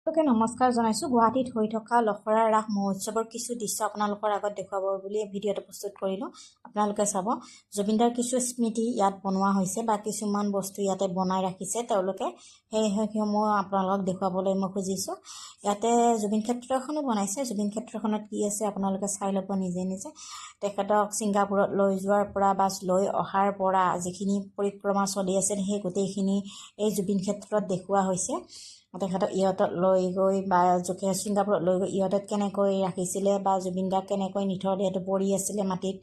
নমস্কাৰ জনাইছোঁ। গুৱাহাটীত হৈ থকা লখৰা ৰাস মহোৎসৱৰ কিছু দৃশ্য আপোনালোকৰ আগত দেখুৱাব বুলি ভিডিঅ'টো প্ৰস্তুত কৰিলোঁ। আপোনালোকে চাব, জুবিনদাৰ কিছু স্মৃতি ইয়াত বনোৱা হৈছে বা কিছুমান বস্তু ইয়াতে বনাই ৰাখিছে তেওঁলোকে, সেইসমূহ আপোনালোকক দেখুৱাবলৈ মই খুজিছোঁ। ইয়াতে জুবিন ক্ষেত্ৰ এখনো বনাইছে। জুবিন ক্ষেত্ৰখনত কি আছে আপোনালোকে চাই ল'ব নিজে নিজে। তেখেতক ছিংগাপুৰত লৈ যোৱাৰ পৰা বা লৈ অহাৰ পৰা যিখিনি পৰিক্ৰমা চলি আছিল সেই গোটেইখিনি এই জুবিন ক্ষেত্ৰত দেখুওৱা হৈছে। তেখেতক ইহঁতক লৈ গৈ বা ছিংগাপুৰত লৈ গৈ ইহঁতক কেনেকৈ ৰাখিছিলে বা জুবিনদাক কেনেকৈ নিথৰ দেহটো পৰি আছিলে মাটিত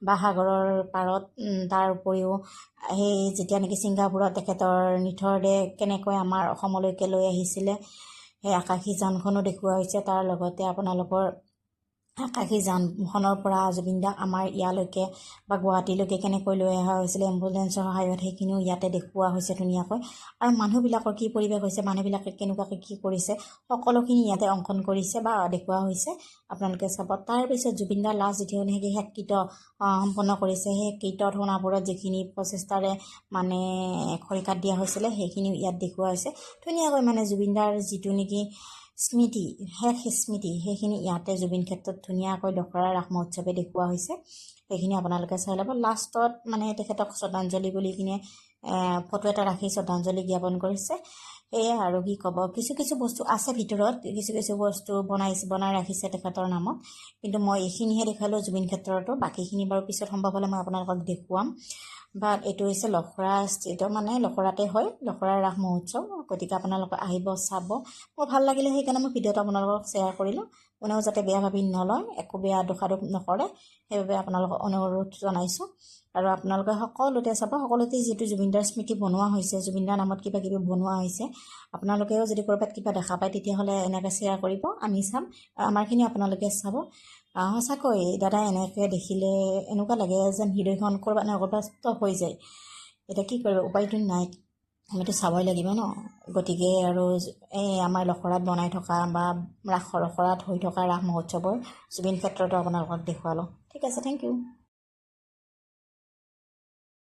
বা সাগৰৰ পাৰত। তাৰ উপৰিও সেই যেতিয়া নেকি ছিংগাপুৰত তেখেতৰ নিথৰ দেহ কেনেকৈ আমাৰ অসমলৈকে লৈ আহিছিলে সেই আকাশী যানখনো দেখুওৱা হৈছে। তাৰ লগতে আপোনালোকৰ আকাশী যানখনৰ পৰা জুবিনদাক আমাৰ ইয়ালৈকে বা গুৱাহাটীলৈকে কেনেকৈ লৈ অহা হৈছিলে এম্বুলেঞ্চৰ সহায়ত, সেইখিনিও ইয়াতে দেখুওৱা হৈছে ধুনীয়াকৈ। আৰু মানুহবিলাকৰ কি পৰিৱেশ হৈছে, মানুহবিলাকে কেনেকুৱাকৈ কি কৰিছে, সকলোখিনি ইয়াতে অংকন কৰিছে বা দেখুওৱা হৈছে। আপোনালোকে চাব। তাৰপিছত জুবিনদাৰ লাষ্ট যিখিনি শেষকৃত্য সম্পন্ন কৰিছে, সেই কীৰ্তন সোণাপুৰত যিখিনি প্ৰচেষ্টাৰে মানে খৰিকাত দিয়া হৈছিলে সেইখিনিও ইয়াত দেখুওৱা হৈছে ধুনীয়াকৈ। মানে জুবিনদাৰ যিটো নেকি স্মৃতি, শেষ স্মৃতি, সেইখিনি ইয়াতে জুবিন ক্ষেত্ৰত ধুনীয়াকৈ লখৰা ৰাস মহোৎসৱে দেখুওৱা হৈছে। সেইখিনি আপোনালোকে চাই ল'ব। লাষ্টত মানে তেখেতক শ্ৰদ্ধাঞ্জলি বুলি কিনে ফটো এটা ৰাখি শ্ৰদ্ধাঞ্জলি জ্ঞাপন কৰিছে। সেয়াই আৰু কি ক'ব। কিছু কিছু বস্তু আছে ভিতৰত, কিছু কিছু বস্তু বনাই ৰাখিছে তেখেতৰ নামত, কিন্তু মই এইখিনিহে দেখালোঁ জুবিন ক্ষেত্ৰতো। বাকীখিনি বাৰু পিছত সম্ভৱ হ'লে মই আপোনালোকক দেখুৱাম। বাট এইটো হৈছে লখৰা স্থিত, মানে লখৰাতে হয় লখৰা ৰাস মহোৎসৱ। গতিকে আপোনালোকে আহিব, চাব। মোৰ ভাল লাগিলে সেইকাৰণে মই ভিডিঅ'টো আপোনালোকক শ্বেয়াৰ কৰিলোঁ। কোনেও যাতে বেয়া ভাবি নলয়, একো বেয়া দোষাৰোপ নকৰে, সেইবাবে আপোনালোকক অনুৰোধ জনাইছোঁ। আৰু আপোনালোকে সকলোতে চাব, সকলোতে যিহেতু জুবিনদাৰ স্মৃতি বনোৱা হৈছে, জুবিনদাৰ নামত কিবা কিবি বনোৱা হৈছে, আপোনালোকেও যদি ক'ৰবাত কিবা দেখা পায় তেতিয়াহ'লে এনেকৈ শ্বেয়াৰ কৰিব, আমি চাম। আমাৰখিনি আপোনালোকে চাব। সঁচাকৈ দাদা এনেকৈ দেখিলে এনেকুৱা লাগে যেন হৃদয়খন ক'ৰবাত নহয় ক'ৰবাত ষ্টপ হৈ যায়। এতিয়া কি কৰিব, উপায়টো নাই, আমিতো চাবই লাগিব ন। গতিকে আৰু এই আমাৰ লখৰাত বনাই থকা বা লখৰাত হৈ থকা ৰাস মহোৎসৱৰ জুবিন ক্ষেত্ৰতো আপোনালোকক দেখুৱালোঁ। ঠিক আছে, থেংক ইউ।